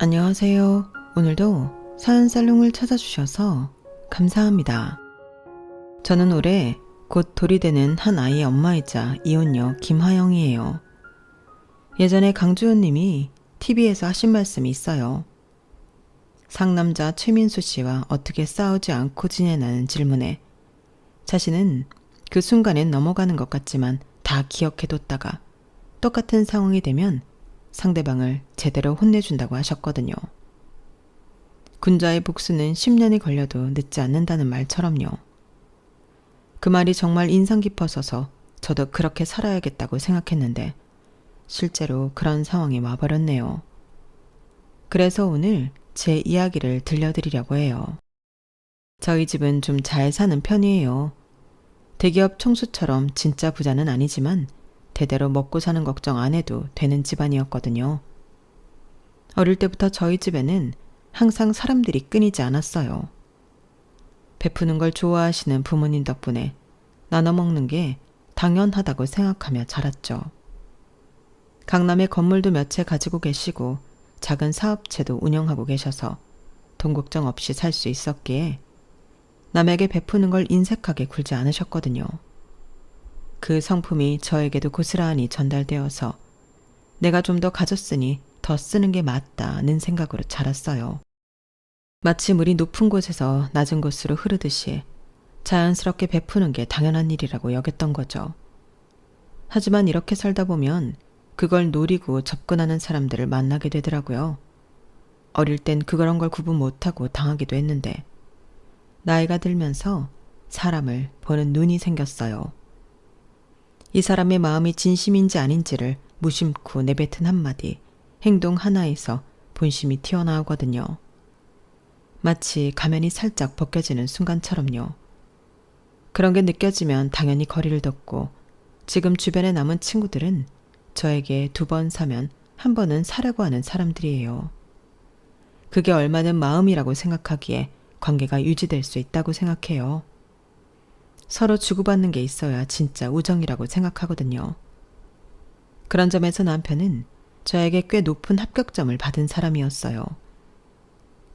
안녕하세요. 오늘도 사연살롱을 찾아주셔서 감사합니다. 저는 올해 곧 돌이 되는 한 아이의 엄마이자 이혼녀 김하영이에요. 예전에 강주호님이 TV에서 하신 말씀이 있어요. 상남자 최민수 씨와 어떻게 싸우지 않고 지내나는 질문에 자신은 그 순간엔 넘어가는 것 같지만 다 기억해뒀다가 똑같은 상황이 되면 상대방을 제대로 혼내준다고 하셨거든요. 군자의 복수는 10년이 걸려도 늦지 않는다는 말처럼요. 그 말이 정말 인상 깊어서서 저도 그렇게 살아야겠다고 생각했는데 실제로 그런 상황이 와버렸네요. 그래서 오늘 제 이야기를 들려드리려고 해요. 저희 집은 좀 잘 사는 편이에요. 대기업 총수처럼 진짜 부자는 아니지만 대대로 먹고 사는 걱정 안 해도 되는 집안이었거든요. 어릴 때부터 저희 집에는 항상 사람들이 끊이지 않았어요. 베푸는 걸 좋아하시는 부모님 덕분에 나눠 먹는 게 당연하다고 생각하며 자랐죠. 강남에 건물도 몇 채 가지고 계시고 작은 사업체도 운영하고 계셔서 돈 걱정 없이 살 수 있었기에 남에게 베푸는 걸 인색하게 굴지 않으셨거든요. 그 성품이 저에게도 고스란히 전달되어서 내가 좀 더 가졌으니 더 쓰는 게 맞다는 생각으로 자랐어요. 마치 물이 높은 곳에서 낮은 곳으로 흐르듯이 자연스럽게 베푸는 게 당연한 일이라고 여겼던 거죠. 하지만 이렇게 살다 보면 그걸 노리고 접근하는 사람들을 만나게 되더라고요. 어릴 땐 그런 걸 구분 못하고 당하기도 했는데 나이가 들면서 사람을 보는 눈이 생겼어요. 이 사람의 마음이 진심인지 아닌지를 무심코 내뱉은 한마디, 행동 하나에서 본심이 튀어나오거든요. 마치 가면이 살짝 벗겨지는 순간처럼요. 그런 게 느껴지면 당연히 거리를 뒀고 지금 주변에 남은 친구들은 저에게 2번 사면 한 번은 사려고 하는 사람들이에요. 그게 얼마는 마음이라고 생각하기에 관계가 유지될 수 있다고 생각해요. 서로 주고받는 게 있어야 진짜 우정이라고 생각하거든요. 그런 점에서 남편은 저에게 꽤 높은 합격점을 받은 사람이었어요.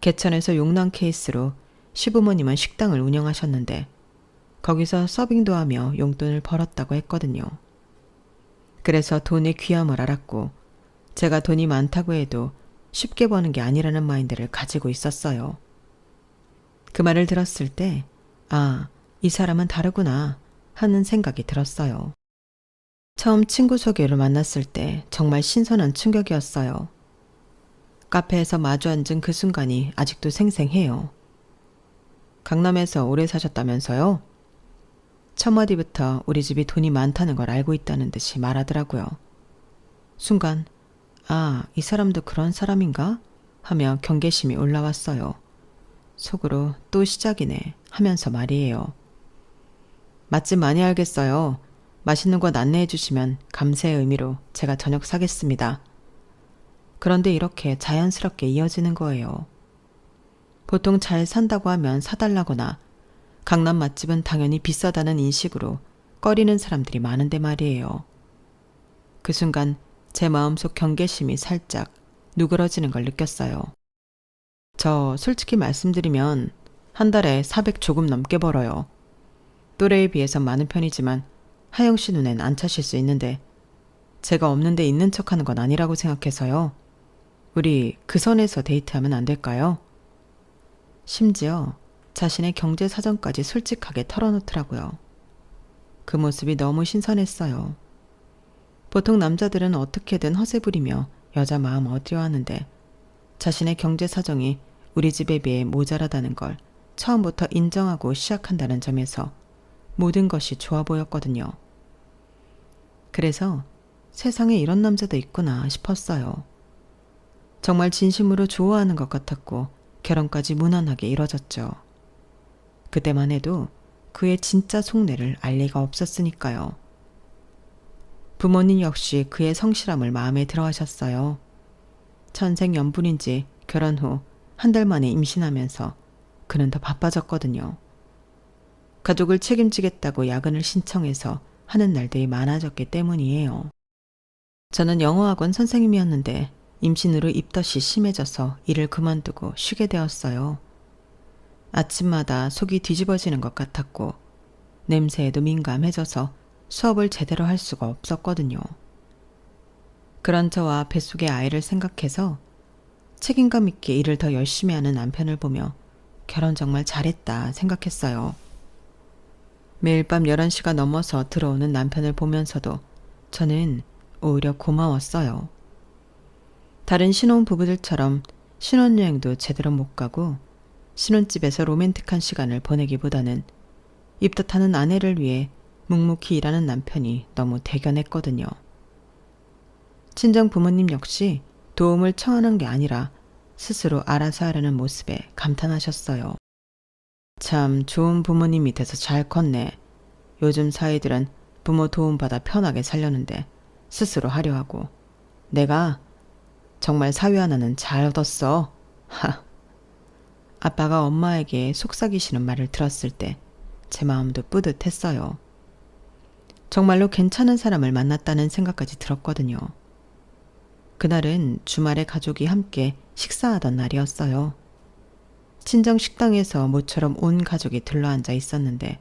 개천에서 용남 케이스로 시부모님은 식당을 운영하셨는데 거기서 서빙도 하며 용돈을 벌었다고 했거든요. 그래서 돈의 귀함을 알았고 제가 돈이 많다고 해도 쉽게 버는 게 아니라는 마인드를 가지고 있었어요. 그 말을 들었을 때 이 사람은 다르구나 하는 생각이 들었어요. 처음 친구 소개로 만났을 때 정말 신선한 충격이었어요. 카페에서 마주 앉은 그 순간이 아직도 생생해요. 강남에서 오래 사셨다면서요? 첫 마디부터 우리 집이 돈이 많다는 걸 알고 있다는 듯이 말하더라고요. 순간 이 사람도 그런 사람인가? 하며 경계심이 올라왔어요. 속으로 또 시작이네 하면서 말이에요. 맛집 많이 알겠어요. 맛있는 곳 안내해 주시면 감사의 의미로 제가 저녁 사겠습니다. 그런데 이렇게 자연스럽게 이어지는 거예요. 보통 잘 산다고 하면 사달라거나 강남 맛집은 당연히 비싸다는 인식으로 꺼리는 사람들이 많은데 말이에요. 그 순간 제 마음속 경계심이 살짝 누그러지는 걸 느꼈어요. 저 솔직히 말씀드리면 한 달에 400 조금 넘게 벌어요. 또래에 비해선 많은 편이지만 하영 씨 눈엔 안 차실 수 있는데 제가 없는데 있는 척하는 건 아니라고 생각해서요. 우리 그 선에서 데이트하면 안 될까요? 심지어 자신의 경제 사정까지 솔직하게 털어놓더라고요. 그 모습이 너무 신선했어요. 보통 남자들은 어떻게든 허세 부리며 여자 마음 얻으려하는데 자신의 경제 사정이 우리 집에 비해 모자라다는 걸 처음부터 인정하고 시작한다는 점에서 모든 것이 좋아 보였거든요. 그래서 세상에 이런 남자도 있구나 싶었어요. 정말 진심으로 좋아하는 것 같았고 결혼까지 무난하게 이뤄졌죠. 그때만 해도 그의 진짜 속내를 알 리가 없었으니까요. 부모님 역시 그의 성실함을 마음에 들어 하셨어요. 천생연분인지 결혼 후 한 달 만에 임신하면서 그는 더 바빠졌거든요. 가족을 책임지겠다고 야근을 신청해서 하는 날들이 많아졌기 때문이에요. 저는 영어학원 선생님이었는데 임신으로 입덧이 심해져서 일을 그만두고 쉬게 되었어요. 아침마다 속이 뒤집어지는 것 같았고 냄새에도 민감해져서 수업을 제대로 할 수가 없었거든요. 그런 저와 뱃속의 아이를 생각해서 책임감 있게 일을 더 열심히 하는 남편을 보며 결혼 정말 잘했다 생각했어요. 매일 밤 11시가 넘어서 들어오는 남편을 보면서도 저는 오히려 고마웠어요. 다른 신혼부부들처럼 신혼여행도 제대로 못 가고 신혼집에서 로맨틱한 시간을 보내기보다는 입덧하는 아내를 위해 묵묵히 일하는 남편이 너무 대견했거든요. 친정 부모님 역시 도움을 청하는 게 아니라 스스로 알아서 하려는 모습에 감탄하셨어요. 참 좋은 부모님이 돼서 잘 컸네. 요즘 사위들은 부모 도움받아 편하게 살려는데 스스로 하려 하고 내가 정말 사위 하나는 잘 얻었어. 하. 아빠가 엄마에게 속삭이시는 말을 들었을 때 제 마음도 뿌듯했어요. 정말로 괜찮은 사람을 만났다는 생각까지 들었거든요. 그날은 주말에 가족이 함께 식사하던 날이었어요. 친정 식당에서 모처럼 온 가족이 들러앉아 있었는데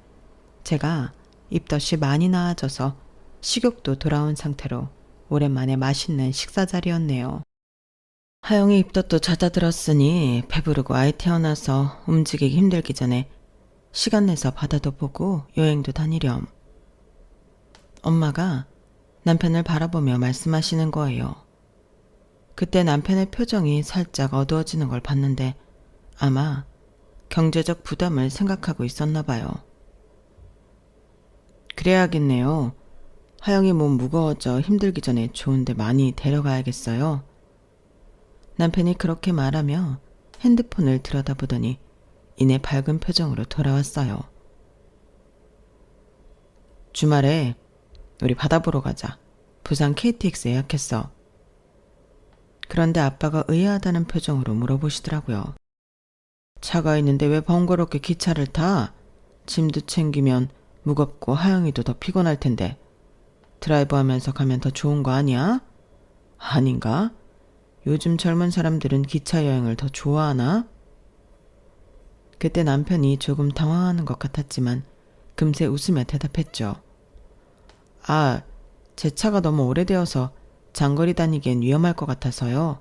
제가 입덧이 많이 나아져서 식욕도 돌아온 상태로 오랜만에 맛있는 식사 자리였네요. 하영이 입덧도 잦아들었으니 배부르고 아이 태어나서 움직이기 힘들기 전에 시간 내서 바다도 보고 여행도 다니렴. 엄마가 남편을 바라보며 말씀하시는 거예요. 그때 남편의 표정이 살짝 어두워지는 걸 봤는데 아마 경제적 부담을 생각하고 있었나 봐요. 그래야겠네요. 하영이 몸 무거워져 힘들기 전에 좋은데 많이 데려가야겠어요. 남편이 그렇게 말하며 핸드폰을 들여다보더니 이내 밝은 표정으로 돌아왔어요. 주말에 우리 바다 보러 가자. 부산 KTX 예약했어. 그런데 아빠가 의아하다는 표정으로 물어보시더라고요. 차가 있는데 왜 번거롭게 기차를 타? 짐도 챙기면 무겁고 하영이도 더 피곤할 텐데 드라이브 하면서 가면 더 좋은 거 아니야? 아닌가? 요즘 젊은 사람들은 기차 여행을 더 좋아하나? 그때 남편이 조금 당황하는 것 같았지만 금세 웃으며 대답했죠. 아, 제 차가 너무 오래되어서 장거리 다니기엔 위험할 것 같아서요.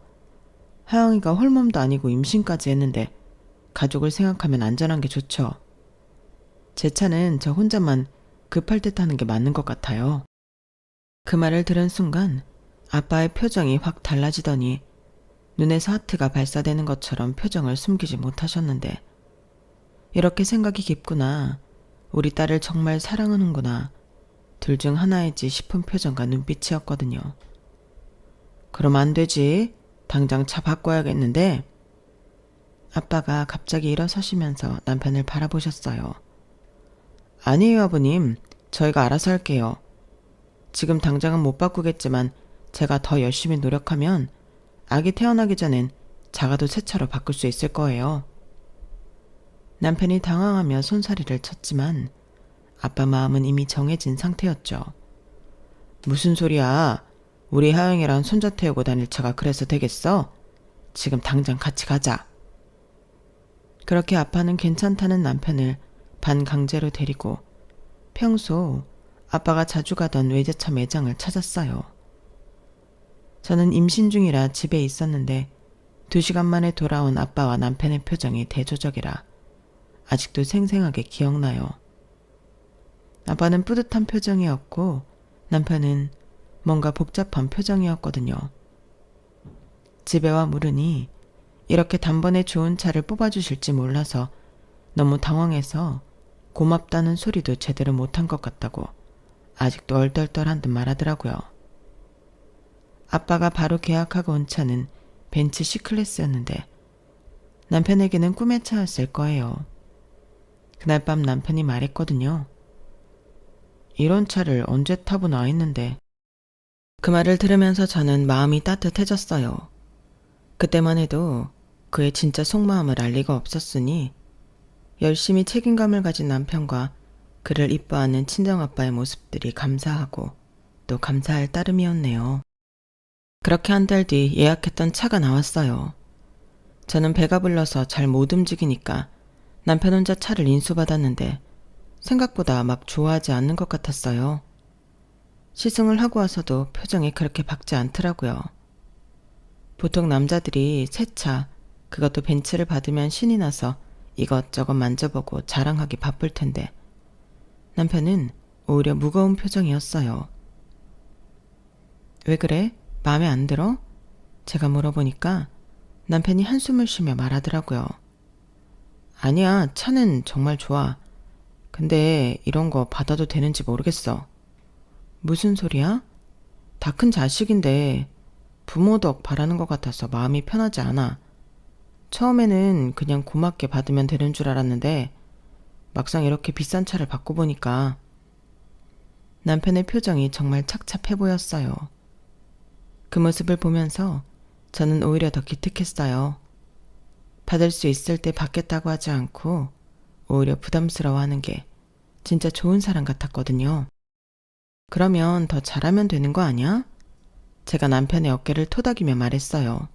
하영이가 홀몸도 아니고 임신까지 했는데 가족을 생각하면 안전한 게 좋죠. 제 차는 저 혼자만 급할 때 타는 게 맞는 것 같아요. 그 말을 들은 순간 아빠의 표정이 확 달라지더니 눈에서 하트가 발사되는 것처럼 표정을 숨기지 못하셨는데 이렇게 생각이 깊구나. 우리 딸을 정말 사랑하는구나. 둘 중 하나이지 싶은 표정과 눈빛이었거든요. 그럼 안 되지. 당장 차 바꿔야겠는데. 아빠가 갑자기 일어서시면서 남편을 바라보셨어요. 아니에요, 아버님. 저희가 알아서 할게요. 지금 당장은 못 바꾸겠지만 제가 더 열심히 노력하면 아기 태어나기 전엔 작아도 새 차로 바꿀 수 있을 거예요. 남편이 당황하며 손사래를 쳤지만 아빠 마음은 이미 정해진 상태였죠. 무슨 소리야. 우리 하영이랑 손자 태우고 다닐 차가 그래서 되겠어? 지금 당장 같이 가자. 그렇게 아빠는 괜찮다는 남편을 반강제로 데리고 평소 아빠가 자주 가던 외제차 매장을 찾았어요. 저는 임신 중이라 집에 있었는데 2시간 만에 돌아온 아빠와 남편의 표정이 대조적이라 아직도 생생하게 기억나요. 아빠는 뿌듯한 표정이었고 남편은 뭔가 복잡한 표정이었거든요. 집에 와 물으니 이렇게 단번에 좋은 차를 뽑아주실지 몰라서 너무 당황해서 고맙다는 소리도 제대로 못한 것 같다고 아직도 얼떨떨한 듯 말하더라고요. 아빠가 바로 계약하고 온 차는 벤츠 C클래스였는데 남편에게는 꿈의 차였을 거예요. 그날 밤 남편이 말했거든요. 이런 차를 언제 타보나 했는데. 그 말을 들으면서 저는 마음이 따뜻해졌어요. 그때만 해도 그의 진짜 속마음을 알 리가 없었으니 열심히 책임감을 가진 남편과 그를 이뻐하는 친정아빠의 모습들이 감사하고 또 감사할 따름이었네요. 그렇게 한 달 뒤 예약했던 차가 나왔어요. 저는 배가 불러서 잘 못 움직이니까 남편 혼자 차를 인수받았는데 생각보다 막 좋아하지 않는 것 같았어요. 시승을 하고 와서도 표정이 그렇게 밝지 않더라고요. 보통 남자들이 새 차, 그것도 벤츠를 받으면 신이 나서 이것저것 만져보고 자랑하기 바쁠 텐데 남편은 오히려 무거운 표정이었어요. 왜 그래? 마음에 안 들어? 제가 물어보니까 남편이 한숨을 쉬며 말하더라고요. 아니야, 차는 정말 좋아. 근데 이런 거 받아도 되는지 모르겠어. 무슨 소리야? 다 큰 자식인데 부모 덕 바라는 것 같아서 마음이 편하지 않아. 처음에는 그냥 고맙게 받으면 되는 줄 알았는데 막상 이렇게 비싼 차를 받고 보니까 남편의 표정이 정말 착잡해 보였어요. 그 모습을 보면서 저는 오히려 더 기특했어요. 받을 수 있을 때 받겠다고 하지 않고 오히려 부담스러워하는 게 진짜 좋은 사람 같았거든요. 그러면 더 잘하면 되는 거 아니야? 제가 남편의 어깨를 토닥이며 말했어요.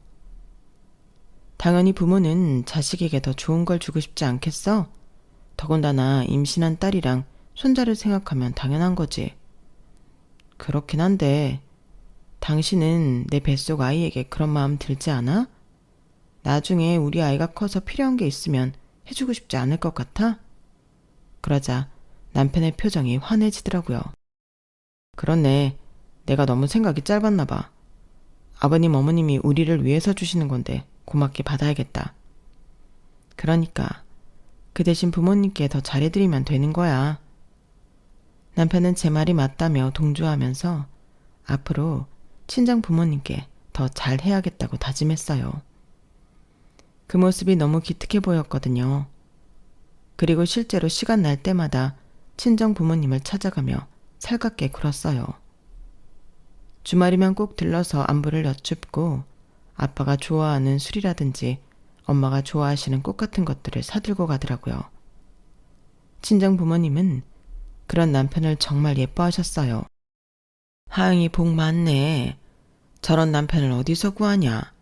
당연히 부모는 자식에게 더 좋은 걸 주고 싶지 않겠어? 더군다나 임신한 딸이랑 손자를 생각하면 당연한 거지. 그렇긴 한데 당신은 내 뱃속 아이에게 그런 마음 들지 않아? 나중에 우리 아이가 커서 필요한 게 있으면 해주고 싶지 않을 것 같아? 그러자 남편의 표정이 환해지더라고요. 그렇네. 내가 너무 생각이 짧았나 봐. 아버님 어머님이 우리를 위해서 주시는 건데 고맙게 받아야겠다. 그러니까 그 대신 부모님께 더 잘해드리면 되는 거야. 남편은 제 말이 맞다며 동조하면서 앞으로 친정 부모님께 더 잘해야겠다고 다짐했어요. 그 모습이 너무 기특해 보였거든요. 그리고 실제로 시간 날 때마다 친정 부모님을 찾아가며 살갑게 굴었어요. 주말이면 꼭 들러서 안부를 여쭙고 아빠가 좋아하는 술이라든지 엄마가 좋아하시는 꽃 같은 것들을 사들고 가더라고요. 친정 부모님은 그런 남편을 정말 예뻐하셨어요. 하영이 복 많네. 저런 남편을 어디서 구하냐.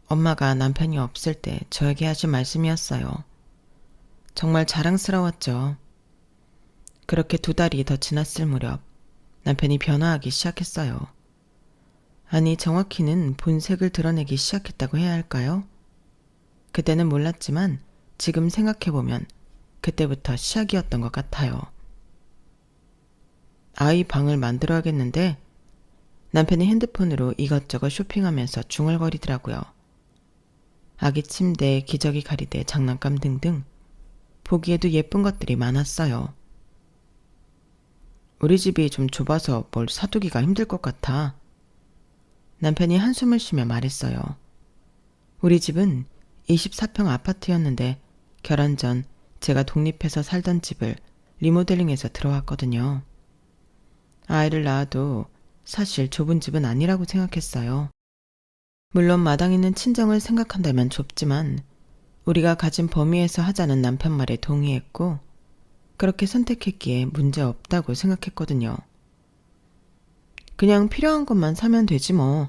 엄마가 남편이 없을 때 저에게 하신 말씀이었어요. 정말 자랑스러웠죠. 그렇게 2달이 더 지났을 무렵 남편이 변화하기 시작했어요. 아니, 정확히는 본색을 드러내기 시작했다고 해야 할까요? 그때는 몰랐지만 지금 생각해보면 그때부터 시작이었던 것 같아요. 아이 방을 만들어야겠는데 남편이 핸드폰으로 이것저것 쇼핑하면서 중얼거리더라고요. 아기 침대, 기저귀 가리대, 장난감 등등 보기에도 예쁜 것들이 많았어요. 우리 집이 좀 좁아서 뭘 사두기가 힘들 것 같아. 남편이 한숨을 쉬며 말했어요. 우리 집은 24평 아파트였는데 결혼 전 제가 독립해서 살던 집을 리모델링해서 들어왔거든요. 아이를 낳아도 사실 좁은 집은 아니라고 생각했어요. 물론 마당 있는 친정을 생각한다면 좁지만 우리가 가진 범위에서 하자는 남편 말에 동의했고 그렇게 선택했기에 문제 없다고 생각했거든요. 그냥 필요한 것만 사면 되지 뭐.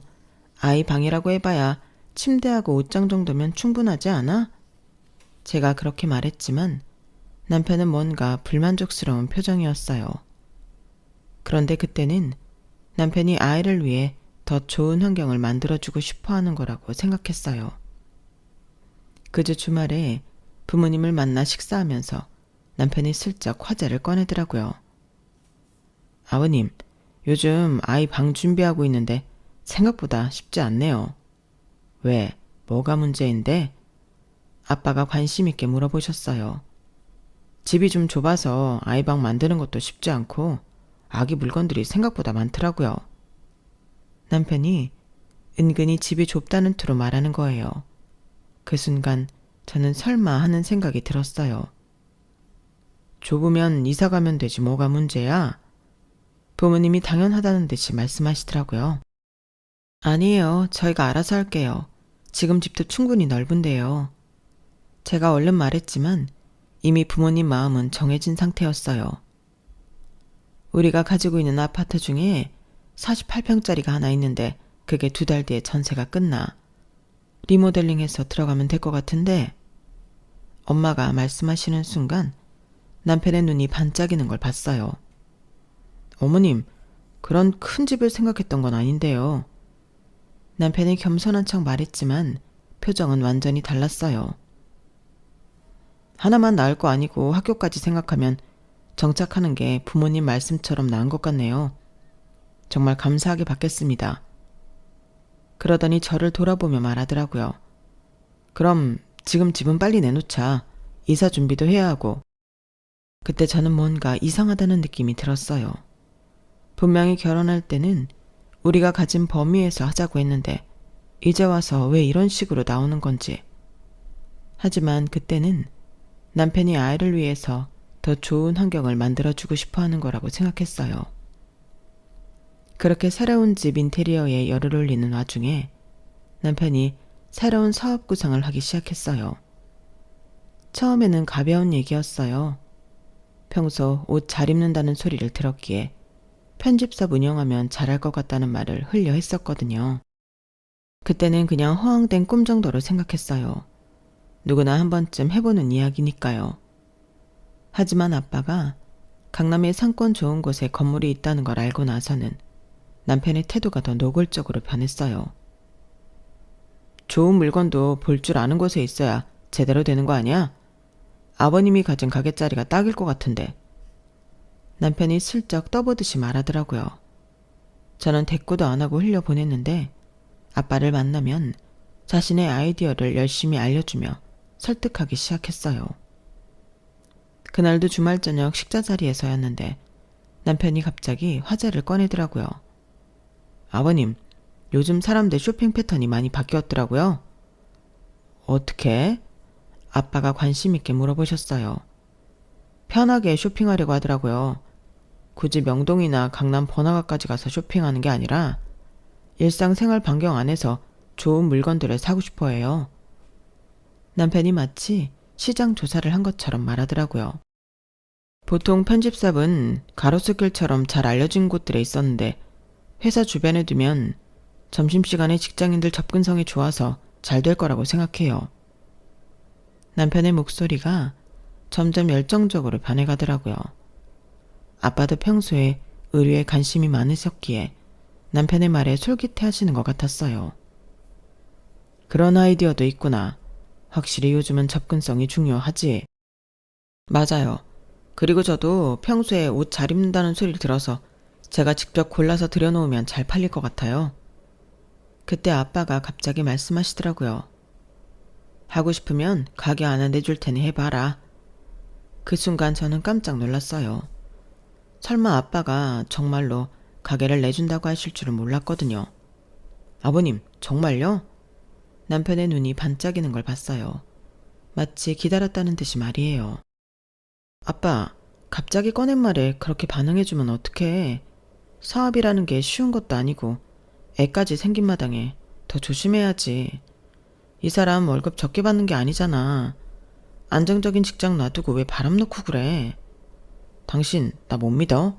아이 방이라고 해봐야 침대하고 옷장 정도면 충분하지 않아? 제가 그렇게 말했지만 남편은 뭔가 불만족스러운 표정이었어요. 그런데 그때는 남편이 아이를 위해 더 좋은 환경을 만들어주고 싶어하는 거라고 생각했어요. 그주 주말에 부모님을 만나 식사하면서 남편이 슬쩍 화제를 꺼내더라고요. 아버님, 요즘 아이 방 준비하고 있는데 생각보다 쉽지 않네요. 왜? 뭐가 문제인데? 아빠가 관심 있게 물어보셨어요. 집이 좀 좁아서 아이 방 만드는 것도 쉽지 않고 아기 물건들이 생각보다 많더라고요. 남편이 은근히 집이 좁다는 투로 말하는 거예요. 그 순간 저는 설마 하는 생각이 들었어요. 좁으면 이사 가면 되지 뭐가 문제야? 부모님이 당연하다는 듯이 말씀하시더라고요. 아니에요. 저희가 알아서 할게요. 지금 집도 충분히 넓은데요. 제가 얼른 말했지만 이미 부모님 마음은 정해진 상태였어요. 우리가 가지고 있는 아파트 중에 48평짜리가 하나 있는데 그게 2달 뒤에 전세가 끝나 리모델링해서 들어가면 될 것 같은데 엄마가 말씀하시는 순간 남편의 눈이 반짝이는 걸 봤어요. 어머님, 그런 큰 집을 생각했던 건 아닌데요. 남편이 겸손한 척 말했지만 표정은 완전히 달랐어요. 하나만 낳을 거 아니고 학교까지 생각하면 정착하는 게 부모님 말씀처럼 나은 것 같네요. 정말 감사하게 받겠습니다. 그러더니 저를 돌아보며 말하더라고요. 그럼 지금 집은 빨리 내놓자. 이사 준비도 해야 하고. 그때 저는 뭔가 이상하다는 느낌이 들었어요. 분명히 결혼할 때는 우리가 가진 범위에서 하자고 했는데 이제 와서 왜 이런 식으로 나오는 건지. 하지만 그때는 남편이 아이를 위해서 더 좋은 환경을 만들어주고 싶어 하는 거라고 생각했어요. 그렇게 새로운 집 인테리어에 열을 올리는 와중에 남편이 새로운 사업 구상을 하기 시작했어요. 처음에는 가벼운 얘기였어요. 평소 옷 잘 입는다는 소리를 들었기에 편집샵 운영하면 잘할 것 같다는 말을 흘려 했었거든요. 그때는 그냥 허황된 꿈 정도로 생각했어요. 누구나 한 번쯤 해보는 이야기니까요. 하지만 아빠가 강남의 상권 좋은 곳에 건물이 있다는 걸 알고 나서는 남편의 태도가 더 노골적으로 변했어요. 좋은 물건도 볼 줄 아는 곳에 있어야 제대로 되는 거 아니야? 아버님이 가진 가게자리가 딱일 것 같은데. 남편이 슬쩍 떠보듯이 말하더라고요. 저는 대꾸도 안 하고 흘려보냈는데 아빠를 만나면 자신의 아이디어를 열심히 알려주며 설득하기 시작했어요. 그날도 주말 저녁 식사 자리에서였는데 남편이 갑자기 화제를 꺼내더라고요. 아버님, 요즘 사람들 쇼핑 패턴이 많이 바뀌었더라고요. 어떻게? 아빠가 관심 있게 물어보셨어요. 편하게 쇼핑하려고 하더라고요. 굳이 명동이나 강남 번화가까지 가서 쇼핑하는 게 아니라 일상생활 반경 안에서 좋은 물건들을 사고 싶어 해요. 남편이 마치 시장 조사를 한 것처럼 말하더라고요. 보통 편집샵은 가로수길처럼 잘 알려진 곳들에 있었는데 회사 주변에 두면 점심시간에 직장인들 접근성이 좋아서 잘 될 거라고 생각해요. 남편의 목소리가 점점 열정적으로 변해가더라고요. 아빠도 평소에 의류에 관심이 많으셨기에 남편의 말에 솔깃해하시는 것 같았어요. 그런 아이디어도 있구나. 확실히 요즘은 접근성이 중요하지. 맞아요. 그리고 저도 평소에 옷 잘 입는다는 소리를 들어서 제가 직접 골라서 들여놓으면 잘 팔릴 것 같아요. 그때 아빠가 갑자기 말씀하시더라고요. 하고 싶으면 가게 하나 내줄 테니 해봐라. 그 순간 저는 깜짝 놀랐어요. 설마 아빠가 정말로 가게를 내준다고 하실 줄은 몰랐거든요. 아버님, 정말요? 남편의 눈이 반짝이는 걸 봤어요. 마치 기다렸다는 듯이 말이에요. 아빠, 갑자기 꺼낸 말에 그렇게 반응해주면 어떡해. 사업이라는 게 쉬운 것도 아니고 애까지 생긴 마당에 더 조심해야지. 이 사람 월급 적게 받는 게 아니잖아. 안정적인 직장 놔두고 왜 바람 놓고 그래. 당신 나 못 믿어?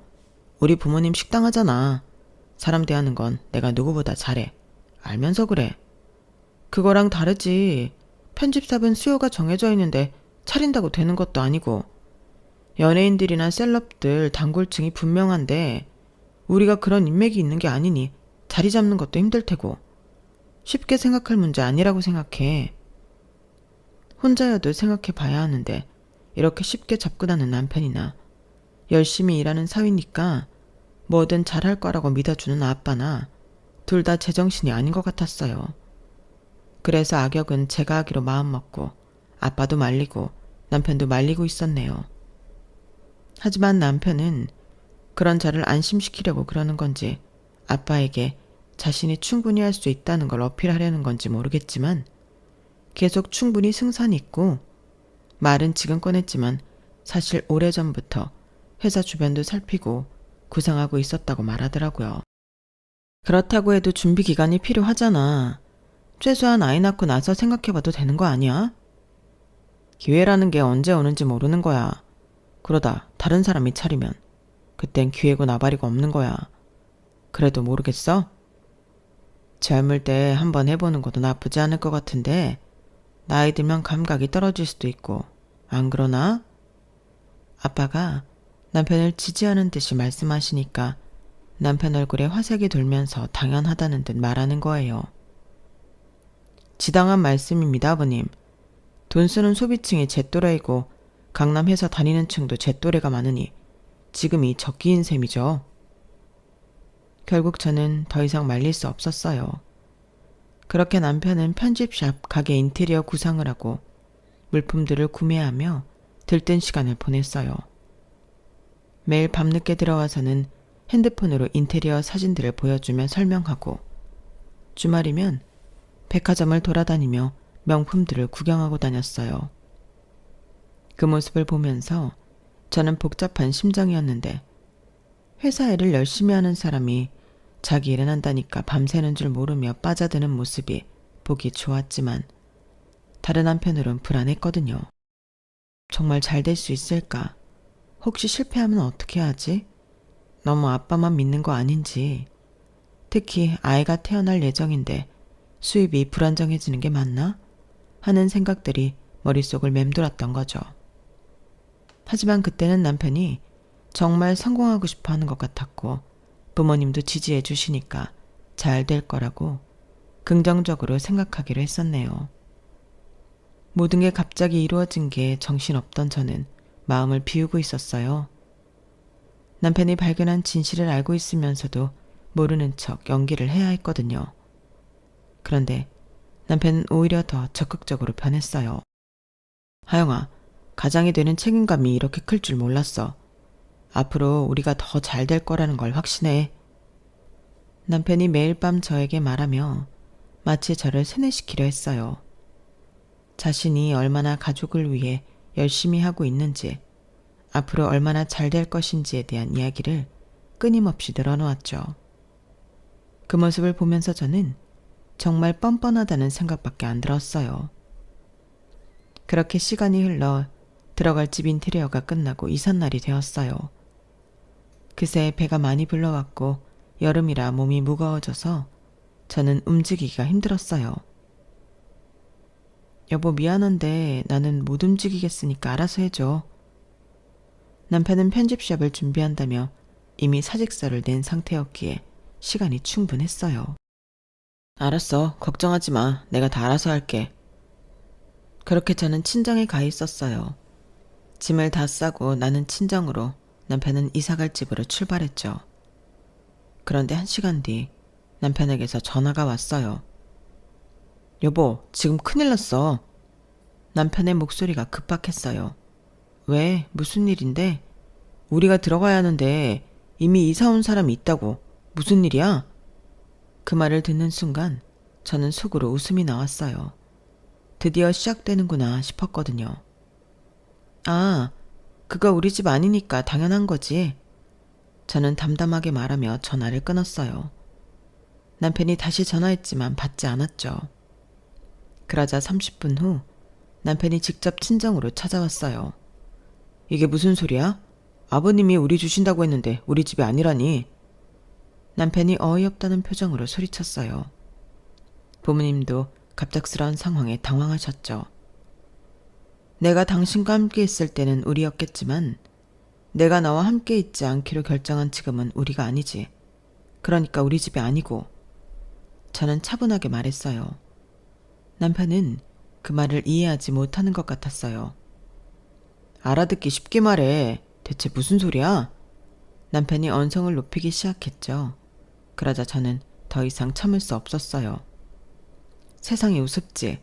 우리 부모님 식당 하잖아. 사람 대하는 건 내가 누구보다 잘해. 알면서 그래. 그거랑 다르지. 편집샵은 수요가 정해져 있는데 차린다고 되는 것도 아니고 연예인들이나 셀럽들 단골층이 분명한데 우리가 그런 인맥이 있는 게 아니니 자리 잡는 것도 힘들 테고 쉽게 생각할 문제 아니라고 생각해. 혼자여도 생각해 봐야 하는데 이렇게 쉽게 접근하는 남편이나 열심히 일하는 사위니까 뭐든 잘할 거라고 믿어주는 아빠나 둘 다 제정신이 아닌 것 같았어요. 그래서 악역은 제가 하기로 마음먹고 아빠도 말리고 남편도 말리고 있었네요. 하지만 남편은 그런 저를 안심시키려고 그러는 건지 아빠에게 자신이 충분히 할 수 있다는 걸 어필하려는 건지 모르겠지만 계속 충분히 승산이 있고 말은 지금 꺼냈지만 사실 오래전부터 회사 주변도 살피고 구상하고 있었다고 말하더라고요. 그렇다고 해도 준비 기간이 필요하잖아. 최소한 아이 낳고 나서 생각해봐도 되는 거 아니야? 기회라는 게 언제 오는지 모르는 거야. 그러다 다른 사람이 차리면 그땐 기회고 나발이고 없는 거야. 그래도 모르겠어? 젊을 때 한번 해보는 것도 나쁘지 않을 것 같은데 나이 들면 감각이 떨어질 수도 있고 안 그러나? 아빠가 남편을 지지하는 듯이 말씀하시니까 남편 얼굴에 화색이 돌면서 당연하다는 듯 말하는 거예요. 지당한 말씀입니다, 아버님. 돈 쓰는 소비층이 제 또래이고 강남 회사 다니는 층도 제 또래가 많으니 지금이 적기인 셈이죠. 결국 저는 더 이상 말릴 수 없었어요. 그렇게 남편은 편집샵 가게 인테리어 구상을 하고 물품들을 구매하며 들뜬 시간을 보냈어요. 매일 밤늦게 들어와서는 핸드폰으로 인테리어 사진들을 보여주며 설명하고 주말이면 백화점을 돌아다니며 명품들을 구경하고 다녔어요. 그 모습을 보면서 저는 복잡한 심정이었는데 회사 일을 열심히 하는 사람이 자기 일은 한다니까 밤새는 줄 모르며 빠져드는 모습이 보기 좋았지만 다른 한편으론 불안했거든요. 정말 잘 될 수 있을까? 혹시 실패하면 어떻게 하지? 너무 아빠만 믿는 거 아닌지. 특히 아이가 태어날 예정인데 수입이 불안정해지는 게 맞나? 하는 생각들이 머릿속을 맴돌았던 거죠. 하지만 그때는 남편이 정말 성공하고 싶어 하는 것 같았고 부모님도 지지해 주시니까 잘 될 거라고 긍정적으로 생각하기로 했었네요. 모든 게 갑자기 이루어진 게 정신없던 저는 마음을 비우고 있었어요. 남편이 발견한 진실을 알고 있으면서도 모르는 척 연기를 해야 했거든요. 그런데 남편은 오히려 더 적극적으로 변했어요. 하영아, 가장이 되는 책임감이 이렇게 클 줄 몰랐어. 앞으로 우리가 더 잘 될 거라는 걸 확신해. 남편이 매일 밤 저에게 말하며 마치 저를 세뇌시키려 했어요. 자신이 얼마나 가족을 위해 열심히 하고 있는지, 앞으로 얼마나 잘 될 것인지에 대한 이야기를 끊임없이 늘어놓았죠. 그 모습을 보면서 저는 정말 뻔뻔하다는 생각밖에 안 들었어요. 그렇게 시간이 흘러 들어갈 집 인테리어가 끝나고 이삿날이 되었어요. 그새 배가 많이 불러왔고 여름이라 몸이 무거워져서 저는 움직이기가 힘들었어요. 여보 미안한데 나는 못 움직이겠으니까 알아서 해줘. 남편은 편집샵을 준비한다며 이미 사직서를 낸 상태였기에 시간이 충분했어요. 알았어. 걱정하지 마. 내가 다 알아서 할게. 그렇게 저는 친정에 가 있었어요. 짐을 다 싸고 나는 친정으로, 남편은 이사갈 집으로 출발했죠. 그런데 1시간 뒤 남편에게서 전화가 왔어요. 여보, 지금 큰일 났어. 남편의 목소리가 급박했어요. 왜? 무슨 일인데? 우리가 들어가야 하는데 이미 이사 온 사람이 있다고. 무슨 일이야? 그 말을 듣는 순간 저는 속으로 웃음이 나왔어요. 드디어 시작되는구나 싶었거든요. 아, 그거 우리 집 아니니까 당연한 거지. 저는 담담하게 말하며 전화를 끊었어요. 남편이 다시 전화했지만 받지 않았죠. 그러자 30분 후 남편이 직접 친정으로 찾아왔어요. 이게 무슨 소리야? 아버님이 우리 주신다고 했는데 우리 집이 아니라니. 남편이 어이없다는 표정으로 소리쳤어요. 부모님도 갑작스러운 상황에 당황하셨죠. 내가 당신과 함께 있을 때는 우리였겠지만 내가 너와 함께 있지 않기로 결정한 지금은 우리가 아니지. 그러니까 우리 집이 아니고. 저는 차분하게 말했어요. 남편은 그 말을 이해하지 못하는 것 같았어요. 알아듣기 쉽게 말해. 대체 무슨 소리야? 남편이 언성을 높이기 시작했죠. 그러자 저는 더 이상 참을 수 없었어요. 세상이 우습지.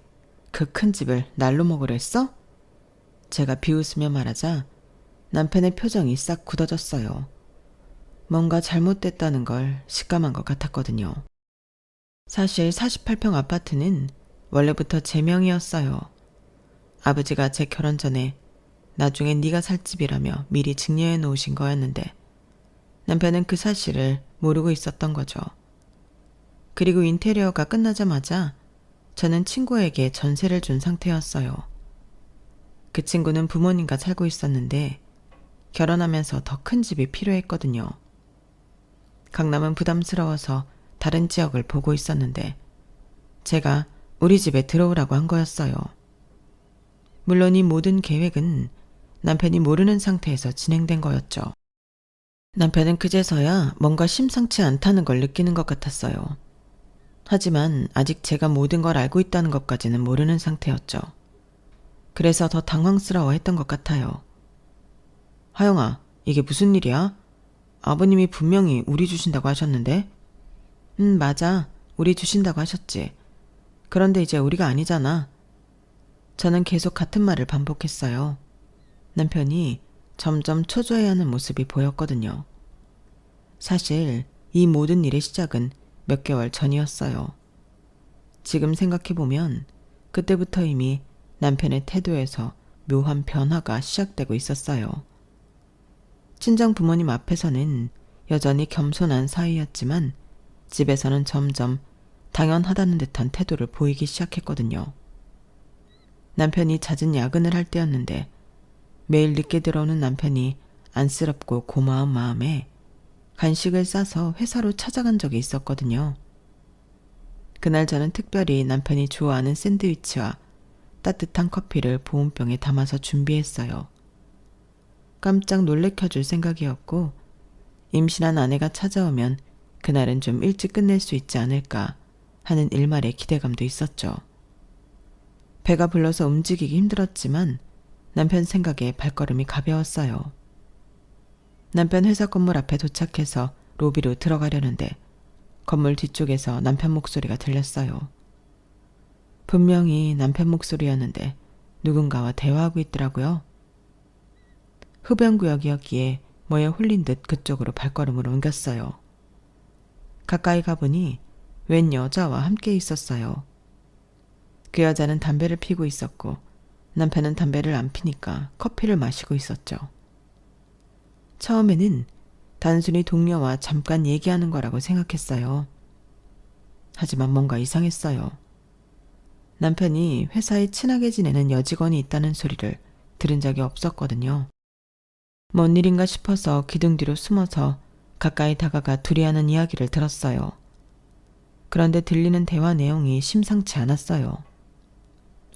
그 큰 집을 날로 먹으려 했어? 제가 비웃으며 말하자 남편의 표정이 싹 굳어졌어요. 뭔가 잘못됐다는 걸 직감한 것 같았거든요. 사실 48평 아파트는 원래부터 제 명이었어요. 아버지가 제 결혼 전에 나중에 네가 살 집이라며 미리 증여해 놓으신 거였는데 남편은 그 사실을 모르고 있었던 거죠. 그리고 인테리어가 끝나자마자 저는 친구에게 전세를 준 상태였어요. 그 친구는 부모님과 살고 있었는데 결혼하면서 더 큰 집이 필요했거든요. 강남은 부담스러워서 다른 지역을 보고 있었는데 제가 우리 집에 들어오라고 한 거였어요. 물론 이 모든 계획은 남편이 모르는 상태에서 진행된 거였죠. 남편은 그제서야 뭔가 심상치 않다는 걸 느끼는 것 같았어요. 하지만 아직 제가 모든 걸 알고 있다는 것까지는 모르는 상태였죠. 그래서 더 당황스러워했던 것 같아요. 하영아, 이게 무슨 일이야? 아버님이 분명히 우리 주신다고 하셨는데? 맞아. 우리 주신다고 하셨지. 그런데 이제 우리가 아니잖아. 저는 계속 같은 말을 반복했어요. 남편이 점점 초조해하는 모습이 보였거든요. 사실 이 모든 일의 시작은 몇 개월 전이었어요. 지금 생각해보면 그때부터 이미 남편의 태도에서 묘한 변화가 시작되고 있었어요. 친정 부모님 앞에서는 여전히 겸손한 사이였지만 집에서는 점점 당연하다는 듯한 태도를 보이기 시작했거든요. 남편이 잦은 야근을 할 때였는데 매일 늦게 들어오는 남편이 안쓰럽고 고마운 마음에 간식을 싸서 회사로 찾아간 적이 있었거든요. 그날 저는 특별히 남편이 좋아하는 샌드위치와 따뜻한 커피를 보온병에 담아서 준비했어요. 깜짝 놀래켜줄 생각이었고 임신한 아내가 찾아오면 그날은 좀 일찍 끝낼 수 있지 않을까 하는 일말의 기대감도 있었죠. 배가 불러서 움직이기 힘들었지만 남편 생각에 발걸음이 가벼웠어요. 남편 회사 건물 앞에 도착해서 로비로 들어가려는데 건물 뒤쪽에서 남편 목소리가 들렸어요. 분명히 남편 목소리였는데 누군가와 대화하고 있더라고요. 흡연구역이었기에 뭐에 홀린 듯 그쪽으로 발걸음을 옮겼어요. 가까이 가보니 웬 여자와 함께 있었어요. 그 여자는 담배를 피고 있었고 남편은 담배를 안 피니까 커피를 마시고 있었죠. 처음에는 단순히 동료와 잠깐 얘기하는 거라고 생각했어요. 하지만 뭔가 이상했어요. 남편이 회사에 친하게 지내는 여직원이 있다는 소리를 들은 적이 없었거든요. 뭔 일인가 싶어서 기둥 뒤로 숨어서 가까이 다가가 둘이 하는 이야기를 들었어요. 그런데 들리는 대화 내용이 심상치 않았어요.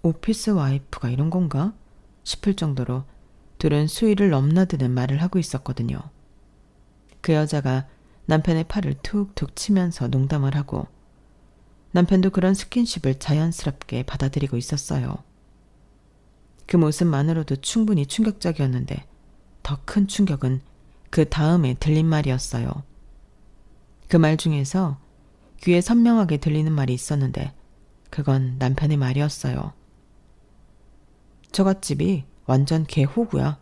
오피스 와이프가 이런 건가? 싶을 정도로 둘은 수위를 넘나드는 말을 하고 있었거든요. 그 여자가 남편의 팔을 툭툭 치면서 농담을 하고 남편도 그런 스킨십을 자연스럽게 받아들이고 있었어요. 그 모습만으로도 충분히 충격적이었는데 더 큰 충격은 그 다음에 들린 말이었어요. 그 말 중에서 귀에 선명하게 들리는 말이 있었는데 그건 남편의 말이었어요. 저갓집이 완전 개호구야.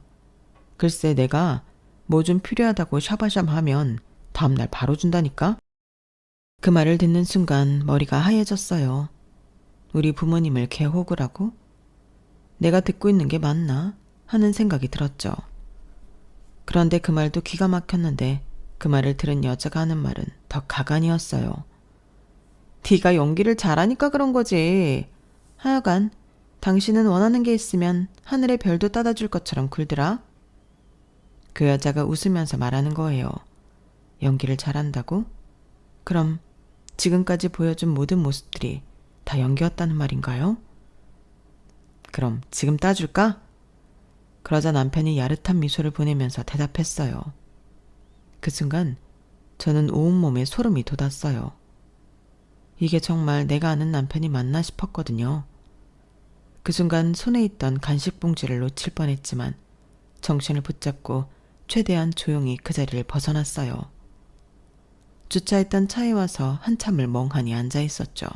글쎄 내가 뭐 좀 필요하다고 샤바샴 하면 다음날 바로 준다니까? 그 말을 듣는 순간 머리가 하얘졌어요. 우리 부모님을 개호구라고? 내가 듣고 있는 게 맞나? 하는 생각이 들었죠. 그런데 그 말도 기가 막혔는데 그 말을 들은 여자가 하는 말은 더 가관이었어요. 네가 연기를 잘하니까 그런 거지. 하여간 당신은 원하는 게 있으면 하늘의 별도 따다 줄 것처럼 굴더라. 그 여자가 웃으면서 말하는 거예요. 연기를 잘한다고? 그럼 지금까지 보여준 모든 모습들이 다 연기였다는 말인가요? 그럼 지금 따줄까? 그러자 남편이 야릇한 미소를 보내면서 대답했어요. 그 순간 저는 온몸에 소름이 돋았어요. 이게 정말 내가 아는 남편이 맞나 싶었거든요. 그 순간 손에 있던 간식 봉지를 놓칠 뻔했지만 정신을 붙잡고 최대한 조용히 그 자리를 벗어났어요. 주차했던 차에 와서 한참을 멍하니 앉아 있었죠.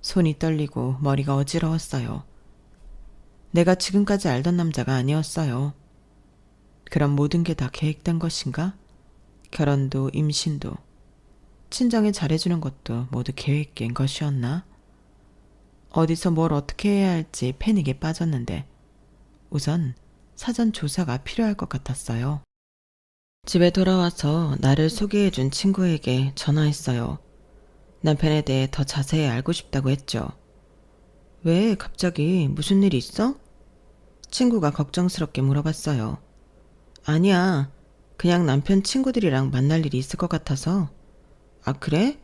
손이 떨리고 머리가 어지러웠어요. 내가 지금까지 알던 남자가 아니었어요. 그럼 모든 게 다 계획된 것인가? 결혼도 임신도 친정에 잘해주는 것도 모두 계획된 것이었나? 어디서 뭘 어떻게 해야 할지 패닉에 빠졌는데 우선 사전 조사가 필요할 것 같았어요. 집에 돌아와서 나를 소개해준 친구에게 전화했어요. 남편에 대해 더 자세히 알고 싶다고 했죠. 왜 갑자기 무슨 일이 있어? 친구가 걱정스럽게 물어봤어요. 아니야. 그냥 남편 친구들이랑 만날 일이 있을 것 같아서. 아, 그래?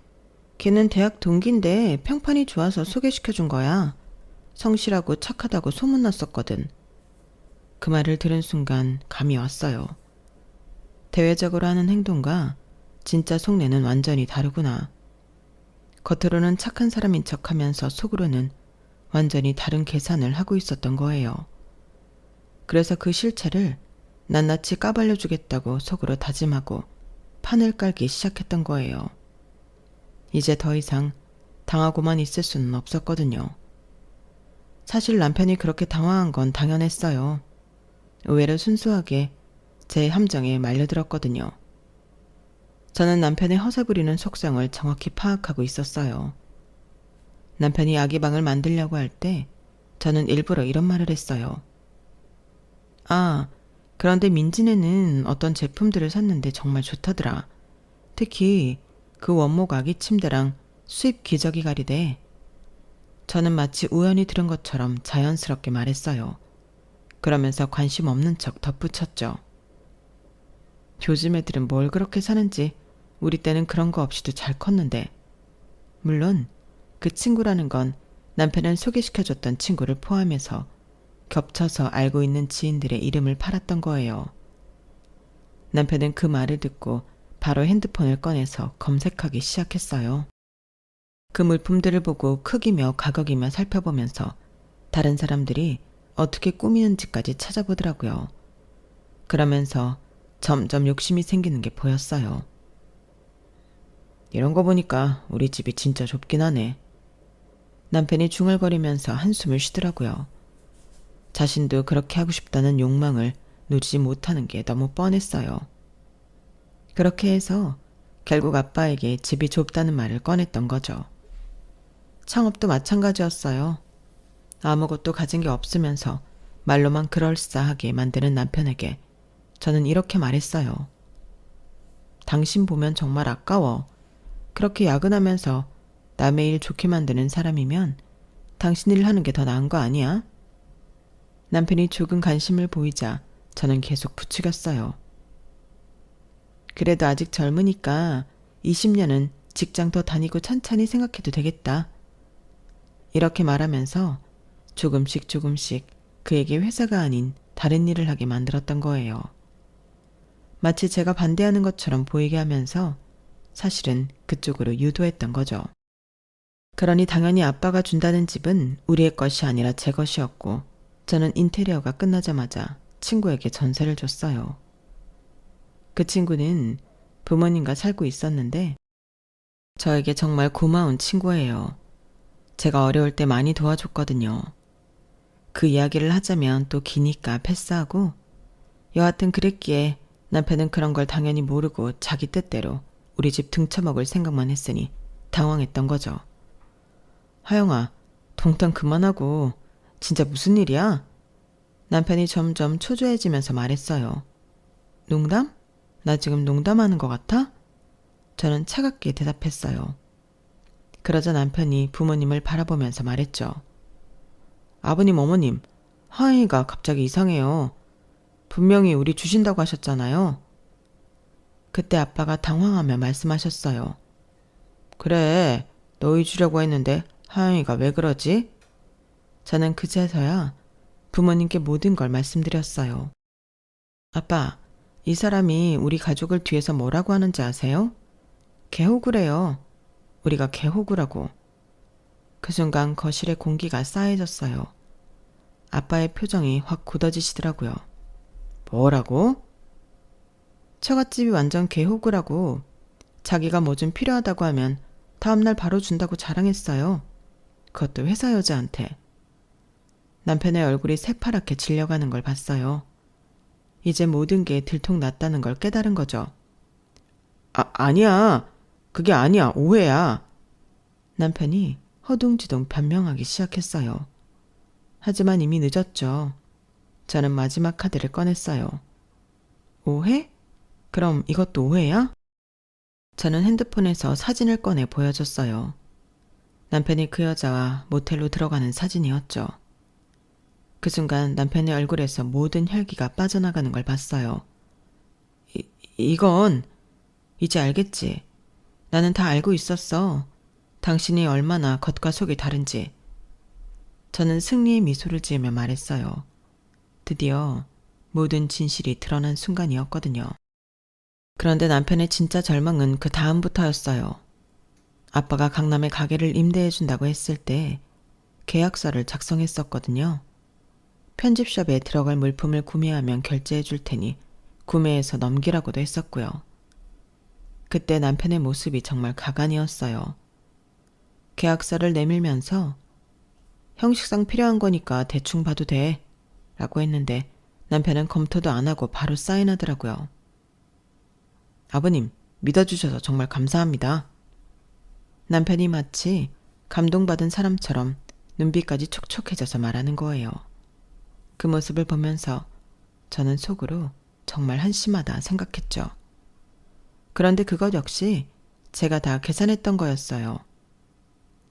걔는 대학 동기인데 평판이 좋아서 소개시켜준 거야. 성실하고 착하다고 소문났었거든. 그 말을 들은 순간 감이 왔어요. 대외적으로 하는 행동과 진짜 속내는 완전히 다르구나. 겉으로는 착한 사람인 척하면서 속으로는 완전히 다른 계산을 하고 있었던 거예요. 그래서 그 실체를 낱낱이 까발려주겠다고 속으로 다짐하고 판을 깔기 시작했던 거예요. 이제 더 이상 당하고만 있을 수는 없었거든요. 사실 남편이 그렇게 당황한 건 당연했어요. 의외로 순수하게 제 함정에 말려들었거든요. 저는 남편의 허세 부리는 속성을 정확히 파악하고 있었어요. 남편이 아기방을 만들려고 할 때 저는 일부러 이런 말을 했어요. 아, 그런데 민지네는 어떤 제품들을 샀는데 정말 좋다더라. 특히 그 원목 아기 침대랑 수입 기저귀 가리대. 저는 마치 우연히 들은 것처럼 자연스럽게 말했어요. 그러면서 관심 없는 척 덧붙였죠. 요즘 애들은 뭘 그렇게 사는지 우리 때는 그런 거 없이도 잘 컸는데. 물론 그 친구라는 건 남편은 소개시켜줬던 친구를 포함해서 겹쳐서 알고 있는 지인들의 이름을 팔았던 거예요. 남편은 그 말을 듣고 바로 핸드폰을 꺼내서 검색하기 시작했어요. 그 물품들을 보고 크기며 가격이며 살펴보면서 다른 사람들이 어떻게 꾸미는지까지 찾아보더라고요. 그러면서 점점 욕심이 생기는 게 보였어요. 이런 거 보니까 우리 집이 진짜 좁긴 하네. 남편이 중얼거리면서 한숨을 쉬더라고요. 자신도 그렇게 하고 싶다는 욕망을 누리지 못하는 게 너무 뻔했어요. 그렇게 해서 결국 아빠에게 집이 좁다는 말을 꺼냈던 거죠. 창업도 마찬가지였어요. 아무것도 가진 게 없으면서 말로만 그럴싸하게 만드는 남편에게 저는 이렇게 말했어요. 당신 보면 정말 아까워. 그렇게 야근하면서 남의 일 좋게 만드는 사람이면 당신 일 하는 게 더 나은 거 아니야? 남편이 조금 관심을 보이자 저는 계속 부추겼어요. 그래도 아직 젊으니까 20년은 직장 더 다니고 천천히 생각해도 되겠다. 이렇게 말하면서 조금씩 그에게 회사가 아닌 다른 일을 하게 만들었던 거예요. 마치 제가 반대하는 것처럼 보이게 하면서 사실은 그쪽으로 유도했던 거죠. 그러니 당연히 아빠가 준다는 집은 우리의 것이 아니라 제 것이었고 저는 인테리어가 끝나자마자 친구에게 전세를 줬어요. 그 친구는 부모님과 살고 있었는데 저에게 정말 고마운 친구예요. 제가 어려울 때 많이 도와줬거든요. 그 이야기를 하자면 또 기니까 패스하고 여하튼 그랬기에 남편은 그런 걸 당연히 모르고 자기 뜻대로 우리 집 등쳐먹을 생각만 했으니 당황했던 거죠. 하영아, 동탄 그만하고 진짜 무슨 일이야? 남편이 점점 초조해지면서 말했어요. 농담? 나 지금 농담하는 것 같아? 저는 차갑게 대답했어요. 그러자 남편이 부모님을 바라보면서 말했죠. 아버님, 어머님, 하영이가 갑자기 이상해요. 분명히 우리 주신다고 하셨잖아요. 그때 아빠가 당황하며 말씀하셨어요. 그래, 너희 주려고 했는데 하영이가 왜 그러지? 저는 그제서야 부모님께 모든 걸 말씀드렸어요. 아빠, 이 사람이 우리 가족을 뒤에서 뭐라고 하는지 아세요? 개호구래요. 우리가 개호구라고. 그 순간 거실에 공기가 싸해졌어요. 아빠의 표정이 확 굳어지시더라고요. 뭐라고? 처갓집이 완전 개호구라고. 자기가 뭐 좀 필요하다고 하면 다음날 바로 준다고 자랑했어요. 그것도 회사 여자한테. 남편의 얼굴이 새파랗게 질려가는 걸 봤어요. 이제 모든 게 들통났다는 걸 깨달은 거죠. 아니야. 그게 아니야. 오해야. 남편이 허둥지둥 변명하기 시작했어요. 하지만 이미 늦었죠. 저는 마지막 카드를 꺼냈어요. 오해? 그럼 이것도 오해야? 저는 핸드폰에서 사진을 꺼내 보여줬어요. 남편이 그 여자와 모텔로 들어가는 사진이었죠. 그 순간 남편의 얼굴에서 모든 혈기가 빠져나가는 걸 봤어요. 이건 이제 알겠지. 나는 다 알고 있었어. 당신이 얼마나 겉과 속이 다른지. 저는 승리의 미소를 지으며 말했어요. 드디어 모든 진실이 드러난 순간이었거든요. 그런데 남편의 진짜 절망은 그 다음부터였어요. 아빠가 강남에 가게를 임대해준다고 했을 때 계약서를 작성했었거든요. 편집샵에 들어갈 물품을 구매하면 결제해 줄 테니 구매해서 넘기라고도 했었고요. 그때 남편의 모습이 정말 가관이었어요. 계약서를 내밀면서 형식상 필요한 거니까 대충 봐도 돼 라고 했는데 남편은 검토도 안 하고 바로 사인하더라고요. 아버님, 믿어주셔서 정말 감사합니다. 남편이 마치 감동받은 사람처럼 눈빛까지 촉촉해져서 말하는 거예요. 그 모습을 보면서 저는 속으로 정말 한심하다 생각했죠. 그런데 그것 역시 제가 다 계산했던 거였어요.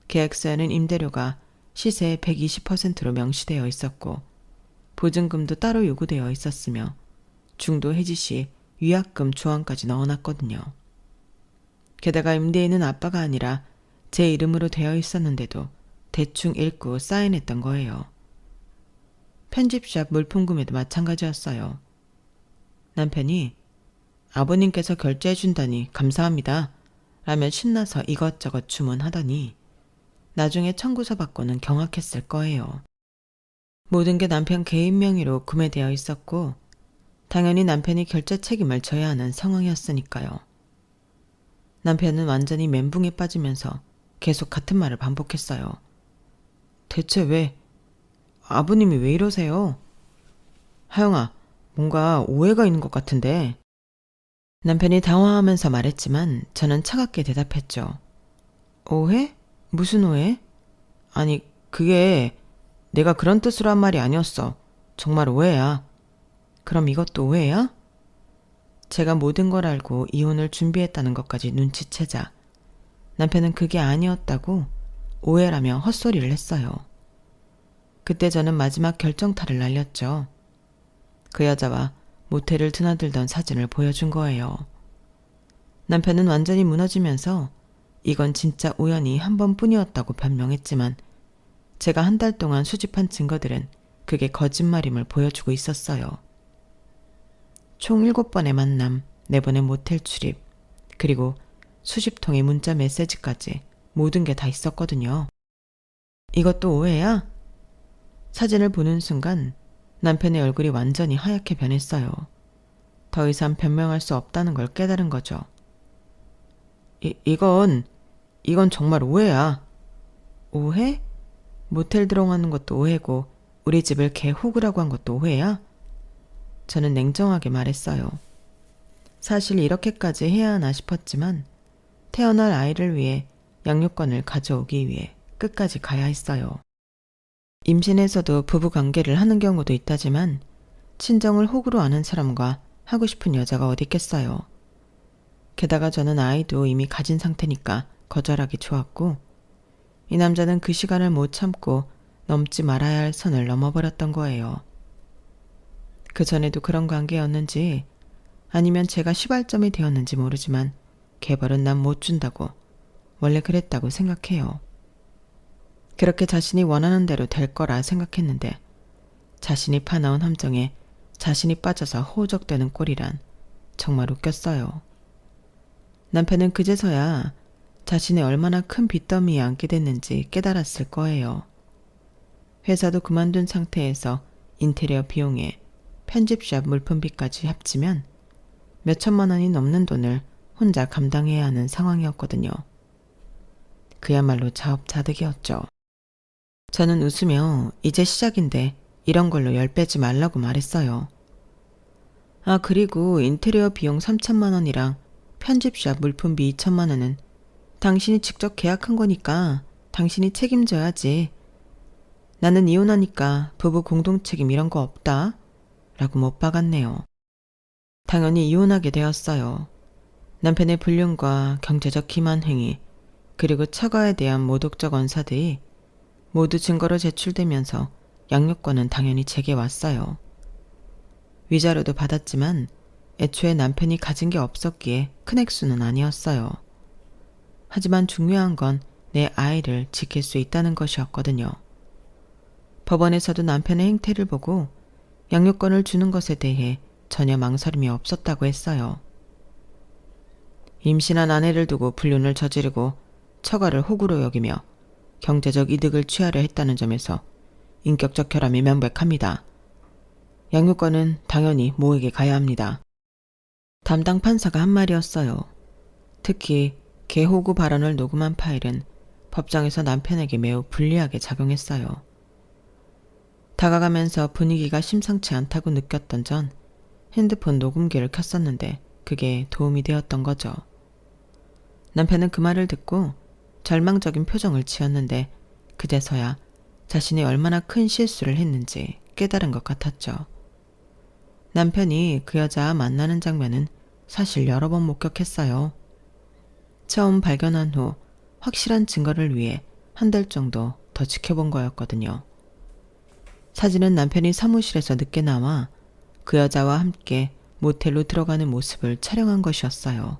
계약서에는 임대료가 시세의 120%로 명시되어 있었고 보증금도 따로 요구되어 있었으며 중도 해지 시 위약금 조항까지 넣어놨거든요. 게다가 임대인은 아빠가 아니라 제 이름으로 되어 있었는데도 대충 읽고 사인했던 거예요. 편집샵 물품 구매도 마찬가지였어요. 남편이 아버님께서 결제해준다니 감사합니다 라며 신나서 이것저것 주문하더니 나중에 청구서 받고는 경악했을 거예요. 모든 게 남편 개인 명의로 구매되어 있었고 당연히 남편이 결제 책임을 져야 하는 상황이었으니까요. 남편은 완전히 멘붕에 빠지면서 계속 같은 말을 반복했어요. 대체 왜? 아버님이 왜 이러세요? 하영아, 뭔가 오해가 있는 것 같은데. 남편이 당황하면서 말했지만 저는 차갑게 대답했죠. 오해? 무슨 오해? 아니, 그게 내가 그런 뜻으로 한 말이 아니었어. 정말 오해야. 그럼 이것도 오해야? 제가 모든 걸 알고 이혼을 준비했다는 것까지 눈치채자 남편은 그게 아니었다고 오해라며 헛소리를 했어요. 그때 저는 마지막 결정타를 날렸죠. 그 여자와 모텔을 드나들던 사진을 보여준 거예요. 남편은 완전히 무너지면서 이건 진짜 우연히 한 번뿐이었다고 변명했지만 제가 한 달 동안 수집한 증거들은 그게 거짓말임을 보여주고 있었어요. 총 7번의 만남, 4번의 모텔 출입, 그리고 수십 통의 문자 메시지까지 모든 게 다 있었거든요. 이것도 오해야? 사진을 보는 순간 남편의 얼굴이 완전히 하얗게 변했어요. 더 이상 변명할 수 없다는 걸 깨달은 거죠. 이건 정말 오해야. 오해? 모텔 들어가는 것도 오해고 우리 집을 개 호구라고 한 것도 오해야? 저는 냉정하게 말했어요. 사실 이렇게까지 해야 하나 싶었지만 태어날 아이를 위해 양육권을 가져오기 위해 끝까지 가야 했어요. 임신해서도 부부관계를 하는 경우도 있다지만 친정을 호구로 아는 사람과 하고 싶은 여자가 어디 있겠어요. 게다가 저는 아이도 이미 가진 상태니까 거절하기 좋았고 이 남자는 그 시간을 못 참고 넘지 말아야 할 선을 넘어버렸던 거예요. 그전에도 그런 관계였는지 아니면 제가 시발점이 되었는지 모르지만 개벌은 난 못 준다고 원래 그랬다고 생각해요. 그렇게 자신이 원하는 대로 될 거라 생각했는데 자신이 파놓은 함정에 자신이 빠져서 호적되는 꼴이란 정말 웃겼어요. 남편은 그제서야 자신이 얼마나 큰 빚더미에 앉게 됐는지 깨달았을 거예요. 회사도 그만둔 상태에서 인테리어 비용에 편집샵 물품비까지 합치면 몇 천만 원이 넘는 돈을 혼자 감당해야 하는 상황이었거든요. 그야말로 자업자득이었죠. 저는 웃으며 이제 시작인데 이런 걸로 열 빼지 말라고 말했어요. 아, 그리고 인테리어 비용 3천만 원이랑 편집샵 물품비 2천만 원은 당신이 직접 계약한 거니까 당신이 책임져야지. 나는 이혼하니까 부부 공동책임 이런 거 없다 라고 못 박았네요. 당연히 이혼하게 되었어요. 남편의 불륜과 경제적 기만행위 그리고 처가에 대한 모독적 언사들이 모두 증거로 제출되면서 양육권은 당연히 제게 왔어요. 위자료도 받았지만 애초에 남편이 가진 게 없었기에 큰 액수는 아니었어요. 하지만 중요한 건 내 아이를 지킬 수 있다는 것이었거든요. 법원에서도 남편의 행태를 보고 양육권을 주는 것에 대해 전혀 망설임이 없었다고 했어요. 임신한 아내를 두고 불륜을 저지르고 처가를 호구로 여기며 경제적 이득을 취하려 했다는 점에서 인격적 결함이 명백합니다. 양육권은 당연히 모에게 가야 합니다. 담당 판사가 한 말이었어요. 특히 개호구 발언을 녹음한 파일은 법정에서 남편에게 매우 불리하게 작용했어요. 다가가면서 분위기가 심상치 않다고 느꼈던 전 핸드폰 녹음기를 켰었는데 그게 도움이 되었던 거죠. 남편은 그 말을 듣고 절망적인 표정을 지었는데 그제서야 자신이 얼마나 큰 실수를 했는지 깨달은 것 같았죠. 남편이 그 여자와 만나는 장면은 사실 여러 번 목격했어요. 처음 발견한 후 확실한 증거를 위해 한 달 정도 더 지켜본 거였거든요. 사진은 남편이 사무실에서 늦게 나와 그 여자와 함께 모텔로 들어가는 모습을 촬영한 것이었어요.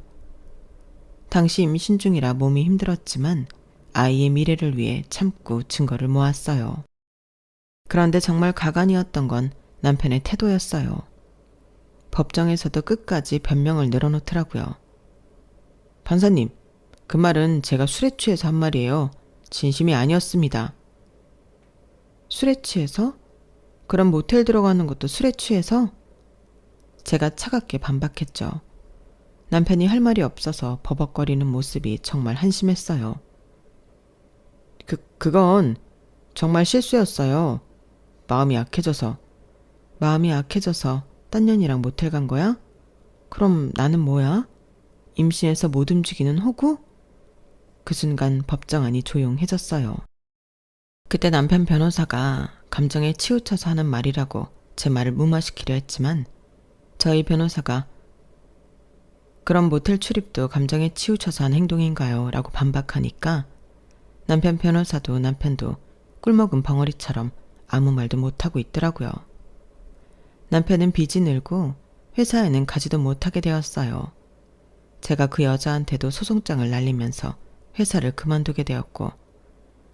당시 임신 중이라 몸이 힘들었지만 아이의 미래를 위해 참고 증거를 모았어요. 그런데 정말 가관이었던 건 남편의 태도였어요. 법정에서도 끝까지 변명을 늘어놓더라고요. 판사님, 그 말은 제가 술에 취해서 한 말이에요. 진심이 아니었습니다. 술에 취해서? 그럼 모텔 들어가는 것도 술에 취해서? 제가 차갑게 반박했죠. 남편이 할 말이 없어서 버벅거리는 모습이 정말 한심했어요. 그건 정말 실수였어요. 마음이 약해져서 딴 년이랑 모텔 간 거야? 그럼 나는 뭐야? 임신해서 못 움직이는 호구? 그 순간 법정 안이 조용해졌어요. 그때 남편 변호사가 감정에 치우쳐서 하는 말이라고 제 말을 무마시키려 했지만 저희 변호사가 그럼 모텔 출입도 감정에 치우쳐서 한 행동인가요? 라고 반박하니까 남편 변호사도 남편도 꿀먹은 벙어리처럼 아무 말도 못하고 있더라고요. 남편은 빚이 늘고 회사에는 가지도 못하게 되었어요. 제가 그 여자한테도 소송장을 날리면서 회사를 그만두게 되었고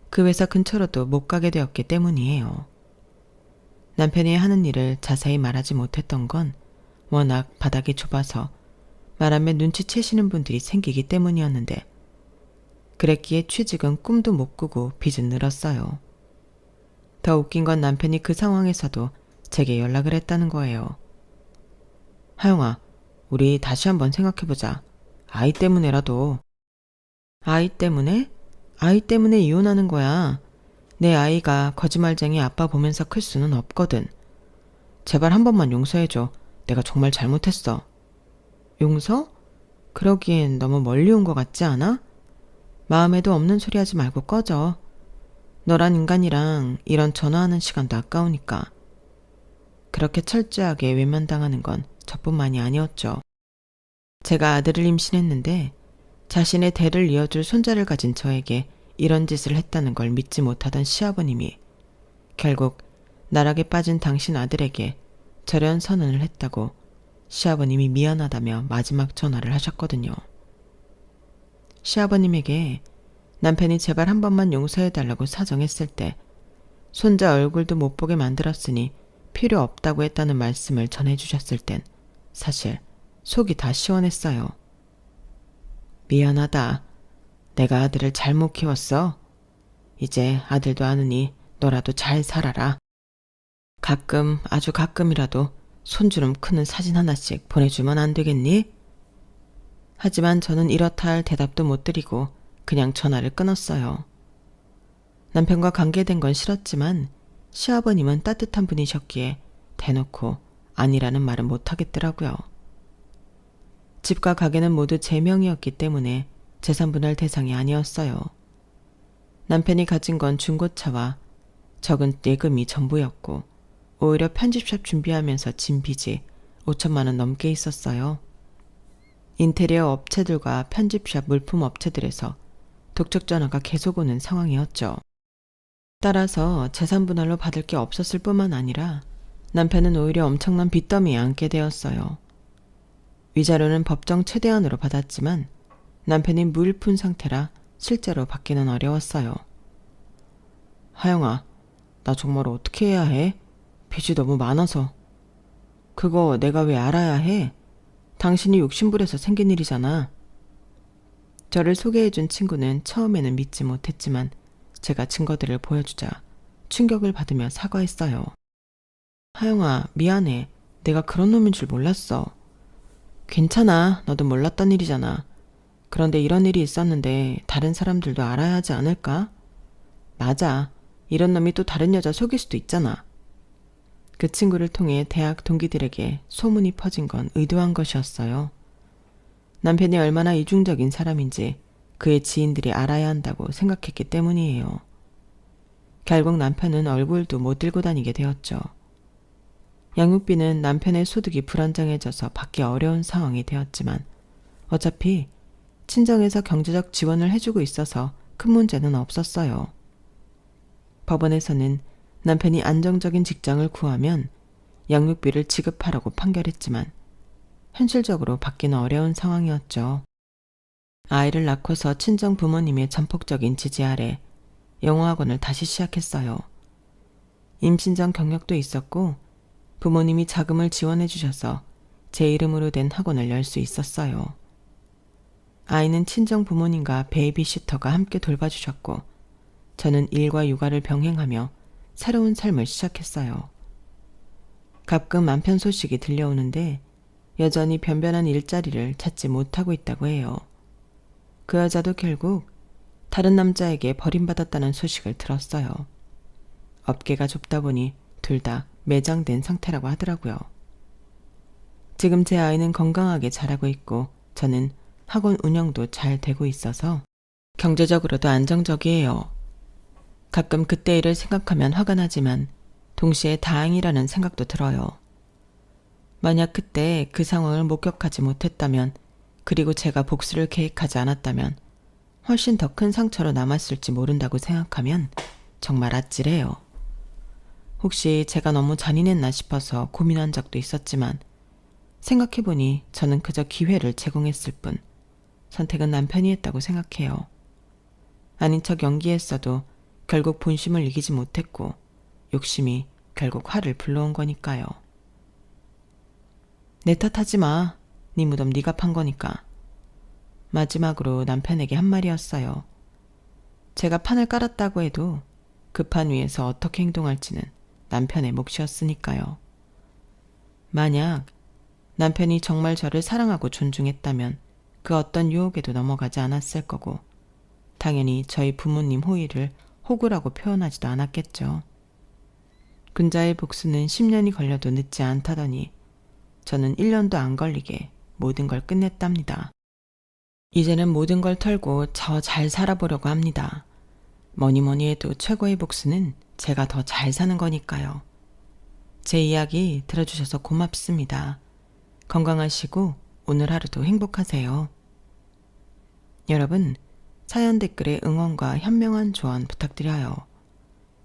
그 회사 근처로도 못 가게 되었기 때문이에요. 남편이 하는 일을 자세히 말하지 못했던 건 워낙 바닥이 좁아서 말하면 눈치채시는 분들이 생기기 때문이었는데 그랬기에 취직은 꿈도 못 꾸고 빚은 늘었어요. 더 웃긴 건 남편이 그 상황에서도 제게 연락을 했다는 거예요. 하영아, 우리 다시 한번 생각해보자. 아이 때문에라도. 아이 때문에? 아이 때문에 이혼하는 거야. 내 아이가 거짓말쟁이 아빠 보면서 클 수는 없거든. 제발 한 번만 용서해줘. 내가 정말 잘못했어. 용서? 그러기엔 너무 멀리 온 것 같지 않아? 마음에도 없는 소리 하지 말고 꺼져. 너란 인간이랑 이런 전화하는 시간도 아까우니까. 그렇게 철저하게 외면당하는 건 저뿐만이 아니었죠. 제가 아들을 임신했는데 자신의 대를 이어줄 손자를 가진 저에게 이런 짓을 했다는 걸 믿지 못하던 시아버님이 결국 나락에 빠진 당신 아들에게 절연 선언을 했다고 시아버님이 미안하다며 마지막 전화를 하셨거든요. 시아버님에게 남편이 제발 한 번만 용서해달라고 사정했을 때 손자 얼굴도 못 보게 만들었으니 필요 없다고 했다는 말씀을 전해주셨을 땐 사실 속이 다 시원했어요. 미안하다. 내가 아들을 잘못 키웠어. 이제 아들도 아느니 너라도 잘 살아라. 가끔 아주 가끔이라도 손주름 크는 사진 하나씩 보내주면 안 되겠니? 하지만 저는 이렇다 할 대답도 못 드리고 그냥 전화를 끊었어요. 남편과 관계된 건 싫었지만 시아버님은 따뜻한 분이셨기에 대놓고 아니라는 말은 못하겠더라고요. 집과 가게는 모두 제 명의였기 때문에 재산분할 대상이 아니었어요. 남편이 가진 건 중고차와 적은 예금이 전부였고 오히려 편집샵 준비하면서 진 빚이 5천만 원 넘게 있었어요. 인테리어 업체들과 편집샵 물품 업체들에서 독촉 전화가 계속 오는 상황이었죠. 따라서 재산분할로 받을 게 없었을 뿐만 아니라 남편은 오히려 엄청난 빚더미에 앉게 되었어요. 위자료는 법정 최대한으로 받았지만 남편이 무일푼 상태라 실제로 받기는 어려웠어요. 하영아, 나 정말 어떻게 해야 해? 빚이 너무 많아서. 그거 내가 왜 알아야 해? 당신이 욕심부려서 생긴 일이잖아. 저를 소개해준 친구는 처음에는 믿지 못했지만 제가 증거들을 보여주자 충격을 받으며 사과했어요. 하영아, 미안해. 내가 그런 놈인 줄 몰랐어. 괜찮아. 너도 몰랐던 일이잖아. 그런데 이런 일이 있었는데 다른 사람들도 알아야 하지 않을까? 맞아. 이런 놈이 또 다른 여자 속일 수도 있잖아. 그 친구를 통해 대학 동기들에게 소문이 퍼진 건 의도한 것이었어요. 남편이 얼마나 이중적인 사람인지 그의 지인들이 알아야 한다고 생각했기 때문이에요. 결국 남편은 얼굴도 못 들고 다니게 되었죠. 양육비는 남편의 소득이 불안정해져서 받기 어려운 상황이 되었지만 어차피 친정에서 경제적 지원을 해주고 있어서 큰 문제는 없었어요. 법원에서는 남편이 안정적인 직장을 구하면 양육비를 지급하라고 판결했지만 현실적으로 받기는 어려운 상황이었죠. 아이를 낳고서 친정 부모님의 전폭적인 지지 아래 영어학원을 다시 시작했어요. 임신 전 경력도 있었고 부모님이 자금을 지원해 주셔서 제 이름으로 된 학원을 열 수 있었어요. 아이는 친정 부모님과 베이비시터가 함께 돌봐주셨고 저는 일과 육아를 병행하며 새로운 삶을 시작했어요. 가끔 남편 소식이 들려오는데 여전히 변변한 일자리를 찾지 못하고 있다고 해요. 그 여자도 결국 다른 남자에게 버림받았다는 소식을 들었어요. 업계가 좁다 보니 둘 다 매장된 상태라고 하더라고요. 지금 제 아이는 건강하게 자라고 있고 저는 학원 운영도 잘 되고 있어서 경제적으로도 안정적이에요. 가끔 그때 일을 생각하면 화가 나지만 동시에 다행이라는 생각도 들어요. 만약 그때 그 상황을 목격하지 못했다면 그리고 제가 복수를 계획하지 않았다면 훨씬 더 큰 상처로 남았을지 모른다고 생각하면 정말 아찔해요. 혹시 제가 너무 잔인했나 싶어서 고민한 적도 있었지만 생각해보니 저는 그저 기회를 제공했을 뿐 선택은 남편이 했다고 생각해요. 아닌 척 연기했어도 결국 본심을 이기지 못했고 욕심이 결국 화를 불러온 거니까요. 내 탓하지 마. 네 무덤 네가 판 거니까. 마지막으로 남편에게 한 말이었어요. 제가 판을 깔았다고 해도 그 판 위에서 어떻게 행동할지는 남편의 몫이었으니까요. 만약 남편이 정말 저를 사랑하고 존중했다면 그 어떤 유혹에도 넘어가지 않았을 거고 당연히 저희 부모님 호의를 호구라고 표현하지도 않았겠죠. 군자의 복수는 10년이 걸려도 늦지 않다더니 저는 1년도 안 걸리게 모든 걸 끝냈답니다. 이제는 모든 걸 털고 저 잘 살아보려고 합니다. 뭐니 해도 최고의 복수는 제가 더 잘 사는 거니까요. 제 이야기 들어주셔서 고맙습니다. 건강하시고 오늘 하루도 행복하세요. 여러분, 사연 댓글에 응원과 현명한 조언 부탁드려요.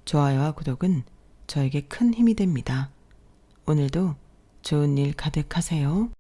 좋아요와 구독은 저에게 큰 힘이 됩니다. 오늘도 좋은 일 가득하세요.